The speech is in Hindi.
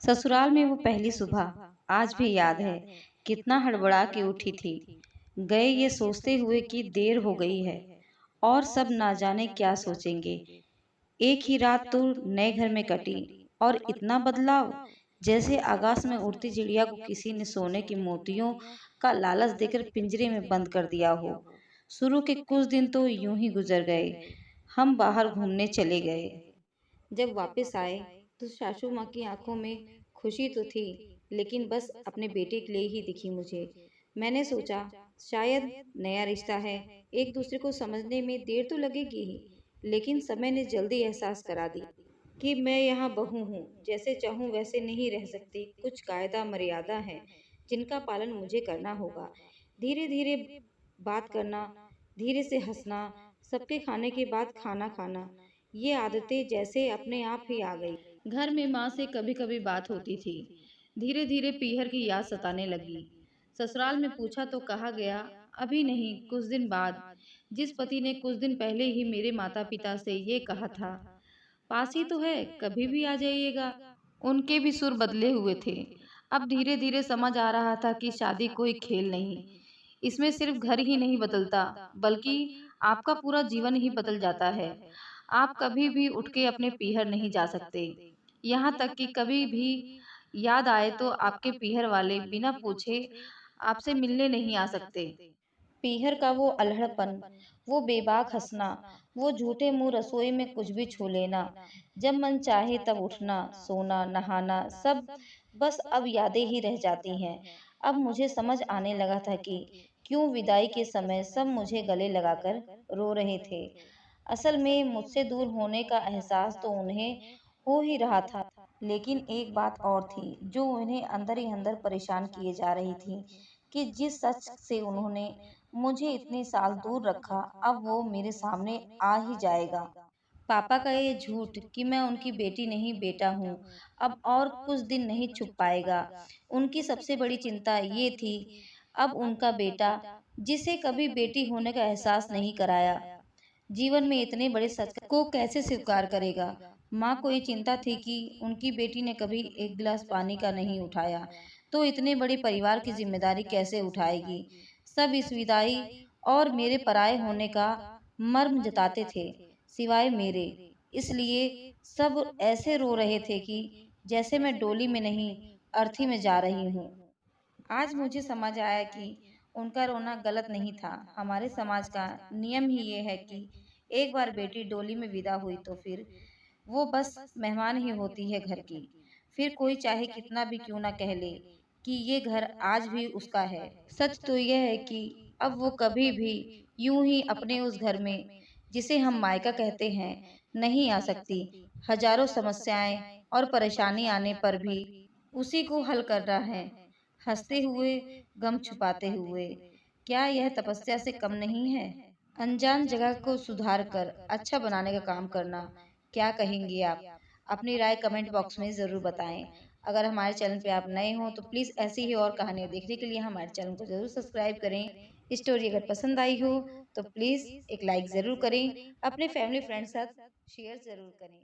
ससुराल में वो पहली सुबह आज भी याद है। कितना हड़बड़ा के उठी थी, गए ये सोचते हुए कि देर हो गई है और सब ना जाने क्या सोचेंगे। एक ही रात तो नए घर में कटी और इतना बदलाव, जैसे आकाश में उड़ती चिड़िया को किसी ने सोने की मोतियों का लालच देकर पिंजरे में बंद कर दिया हो। शुरू के कुछ दिन तो यूं ही गुजर गए। हम बाहर घूमने चले गए। जब वापस आए तो सासू माँ की आंखों में खुशी तो थी, लेकिन बस अपने बेटे के लिए ही दिखी मुझे। मैंने सोचा शायद नया रिश्ता है, एक दूसरे को समझने में देर तो लगेगी ही, लेकिन समय ने जल्दी एहसास करा दी कि मैं यहाँ बहू हूँ, जैसे चाहूँ वैसे नहीं रह सकती। कुछ कायदा मर्यादा है जिनका पालन मुझे करना होगा। धीरे धीरे बात करना, धीरे से हंसना, सबके खाने के बाद खाना खाना, ये आदतें जैसे अपने आप ही आ गई। घर में माँ से कभी कभी बात होती थी। धीरे धीरे पीहर की याद सताने लगी। ससुराल में पूछा तो कहा गया अभी नहीं, कुछ दिन बाद। जिस पति ने कुछ दिन पहले ही मेरे माता पिता से ये कहा था, पास ही तो है, कभी भी आ जाइएगा, उनके भी सुर बदले हुए थे। अब धीरे धीरे समझ आ रहा था कि शादी कोई खेल नहीं, इसमें सिर्फ घर ही नहीं बदलता, बल्कि आपका पूरा जीवन ही बदल जाता है। आप कभी भी उठ के अपने पीहर नहीं जा सकते, यहाँ तक कि कभी भी याद आए तो आपके पीहर वाले बिना पूछे आपसे मिलने नहीं आ सकते। पीहर का वो अल्हड़पन, वो बेबाक हंसना, वो झूठे मुंह रसोई में कुछ भी छू लेना, जब मन चाहे तब उठना, सोना, नहाना, सब बस अब यादें ही रह जाती हैं। अब मुझे समझ आने लगा था कि क्यों विदाई के समय सब मुझे गले लगाकर रो रहे थे। असल में मुझसे दूर होने का एहसास तो उन्हें हो ही रहा था, लेकिन एक बात और थी जो उन्हें अंदर ही अंदर परेशान किए जा रही थी कि जिस सच से उन्होंने मुझे इतने साल दूर रखा, अब वो मेरे सामने आ ही जाएगा। पापा का ये झूठ कि मैं उनकी बेटी नहीं बेटा हूँ, अब और कुछ दिन नहीं छुप पाएगा। उनकी सबसे बड़ी चिंता ये थी, अब उनका बेटा, जिसे कभी बेटी होने का एहसास नहीं कराया, जीवन में इतने बड़े सच को कैसे स्वीकार करेगा। माँ को ये चिंता थी कि उनकी बेटी ने कभी एक गिलास पानी का नहीं उठाया, तो इतने बड़े परिवार की जिम्मेदारी कैसे उठाएगी। सब इस विदाई और मेरे पराये होने का मर्म जताते थे, सिवाय मेरे। इसलिए सब ऐसे रो रहे थे कि जैसे मैं डोली में नहीं, अर्थी में जा रही हूँ। आज मुझे समझ आया कि उनका रोना गलत नहीं था। हमारे समाज का नियम ही ये है कि एक बार बेटी डोली में विदा हुई तो फिर वो बस मेहमान ही होती है घर की। फिर कोई चाहे कितना भी क्यों ना कह ले कि ये घर आज भी उसका है। सच तो यह है कि अब वो कभी भी यूं ही अपने उस घर में, जिसे हम मायका कहते हैं, नहीं आ सकती। हजारों समस्याएं और परेशानी आने पर भी उसी को हल कर रहा है, हंसते हुए, गम छुपाते हुए। क्या यह तपस्या से कम नहीं है? अनजान जगह को सुधार कर अच्छा बनाने का काम करना। क्या कहेंगे आप? अपनी राय कमेंट बॉक्स में ज़रूर बताएं। अगर हमारे चैनल पे आप नए हो तो प्लीज़ ऐसी ही और कहानियाँ देखने के लिए हमारे चैनल को ज़रूर सब्सक्राइब करें। स्टोरी अगर पसंद आई हो तो प्लीज़ एक लाइक ज़रूर करें। अपने फैमिली फ्रेंड साथ शेयर ज़रूर करें।